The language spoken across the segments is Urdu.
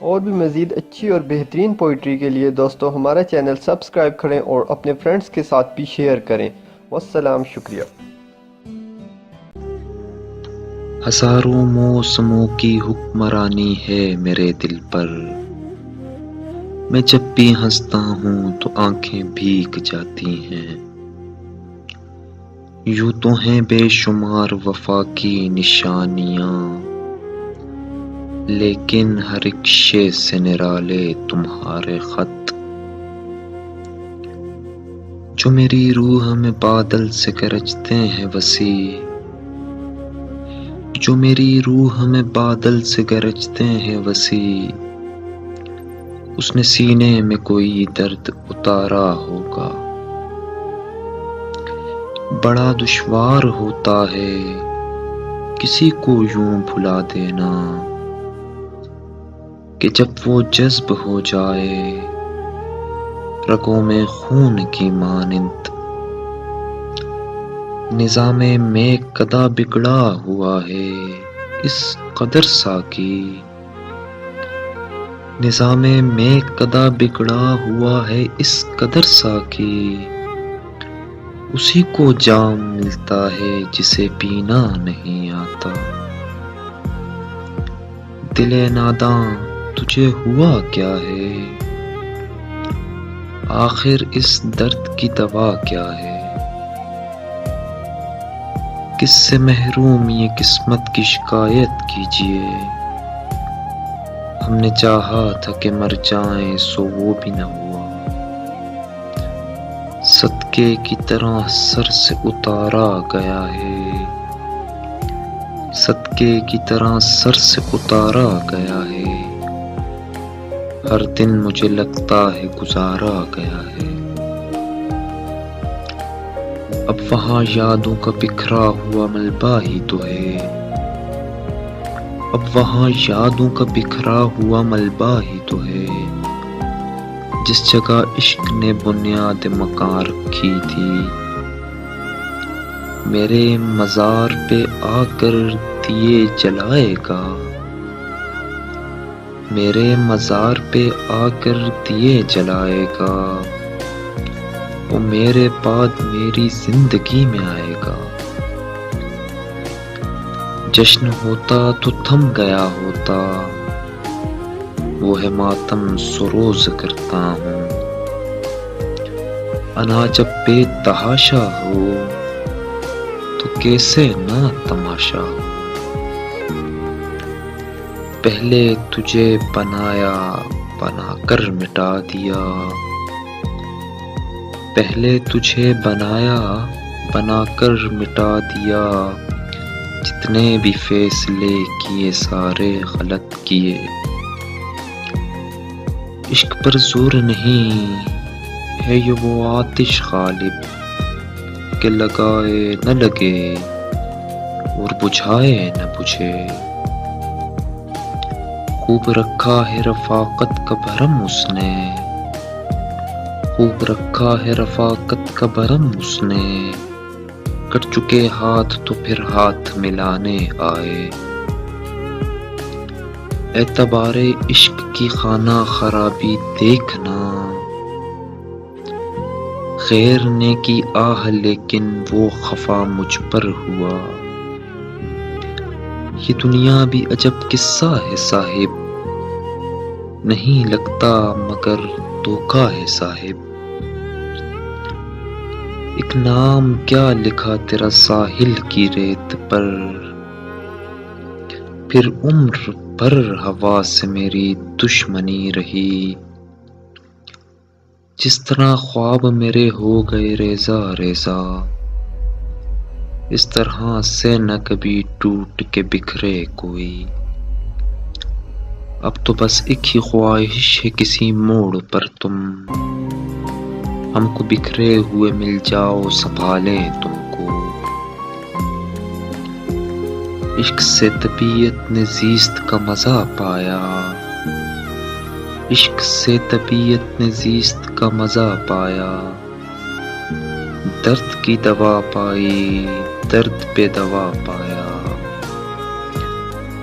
اور بھی مزید اچھی اور بہترین پوئٹری کے لیے دوستو ہمارا چینل سبسکرائب کریں اور اپنے فرینڈز کے ساتھ بھی شیئر کریں۔ والسلام، شکریہ۔ ہزاروں موسموں کی حکمرانی ہے میرے دل پر، میں جب بھی ہنستا ہوں تو آنکھیں بھیگ جاتی ہیں۔ یوں تو ہیں بے شمار وفا کی نشانیاں، لیکن ہر ایک شے سے نرالے تمہارے خط، جو میری روح میں بادل سے گرجتے ہیں وسیع، جو میری روح میں بادل سے گرجتے ہیں وسیع، اس نے سینے میں کوئی درد اتارا ہوگا۔ بڑا دشوار ہوتا ہے کسی کو یوں بھلا دینا کہ جب وہ جذب ہو جائے رگوں میں خون کی مانند۔ نظام میں قدا بگڑا ہوا ہے اس قدر ساکی، نظام میں قدا بگڑا ہوا ہے اس قدر ساکی، اسی کو جام ملتا ہے جسے پینا نہیں آتا۔ دل ناداں تجھے ہوا کیا ہے، آخر اس درد کی دوا کیا ہے؟ کس سے محروم یہ قسمت کی شکایت کیجیے، ہم نے چاہا تھا کہ مر جائیں سو وہ بھی نہ ہوا۔ صدقے کی طرح سر سے اتارا گیا ہے، صدقے کی طرح سر سے اتارا گیا ہے، ہر دن مجھے لگتا ہے گزارا گیا ہے۔ اب وہاں یادوں کا بکھرا ہوا ملبہ ہی تو ہے، اب وہاں یادوں کا بکھرا ہوا ملبہ ہی تو ہے، جس جگہ عشق نے بنیاد مکان رکھی تھی۔ میرے مزار پہ آ کر دیے جلائے گا، میرے مزار پہ آ کر دیے جلائے گا، وہ میرے بعد میری زندگی میں آئے گا۔ جشن ہوتا تو تھم گیا ہوتا، وہ ہے ماتم سروز کرتا ہوں۔ انا جب بے تحاشا ہو تو کیسے نہ تماشا ہو۔ پہلے تجھے بنایا بنا کر مٹا دیا، پہلے تجھے بنایا بنا کر مٹا دیا، جتنے بھی فیصلے کیے سارے غلط کیے۔ عشق پر زور نہیں ہے یہ وہ آتش غالب کہ لگائے نہ لگے اور بجھائے نہ بجھے۔ خوب رکھا ہے رفاقت کا بھرم اس نے، خوب رکھا ہے رفاقت کا بھرم اس نے، کٹ چکے ہاتھ تو پھر ہاتھ ملانے آئے۔ اعتبار عشق کی خانہ خرابی دیکھنا، غیر نے کی آہ لیکن وہ خفا مجھ پر ہوا۔ یہ دنیا بھی عجب قصہ ہے صاحب، نہیں لگتا مگر دھوکا ہے صاحب۔ ایک نام کیا لکھا تیرا ساحل کی ریت پر، پھر عمر بھر ہوا سے میری دشمنی رہی۔ جس طرح خواب میرے ہو گئے ریزہ ریزہ، اس طرح سے نہ کبھی ٹوٹ کے بکھرے کوئی۔ اب تو بس ایک ہی خواہش ہے کسی موڑ پر تم ہم کو بکھرے ہوئے مل جاؤ سنبھالیں تم کو۔ عشق سے طبیعت نے زیست کا مزہ پایا، عشق سے طبیعت نے زیست کا مزہ پایا، درد کی دوا پائی درد پہ دوا پایا۔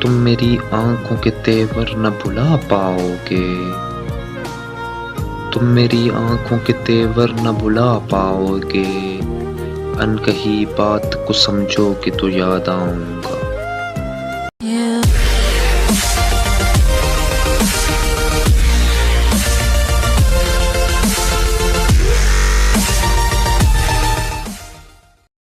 تم میری آنکھوں کے تیور نہ بھلا پاؤ گے، تم میری آنکھوں کے تیور نہ بھلا پاؤ گے، ان کہی بات کو سمجھو کہ تو یاد آؤں گا۔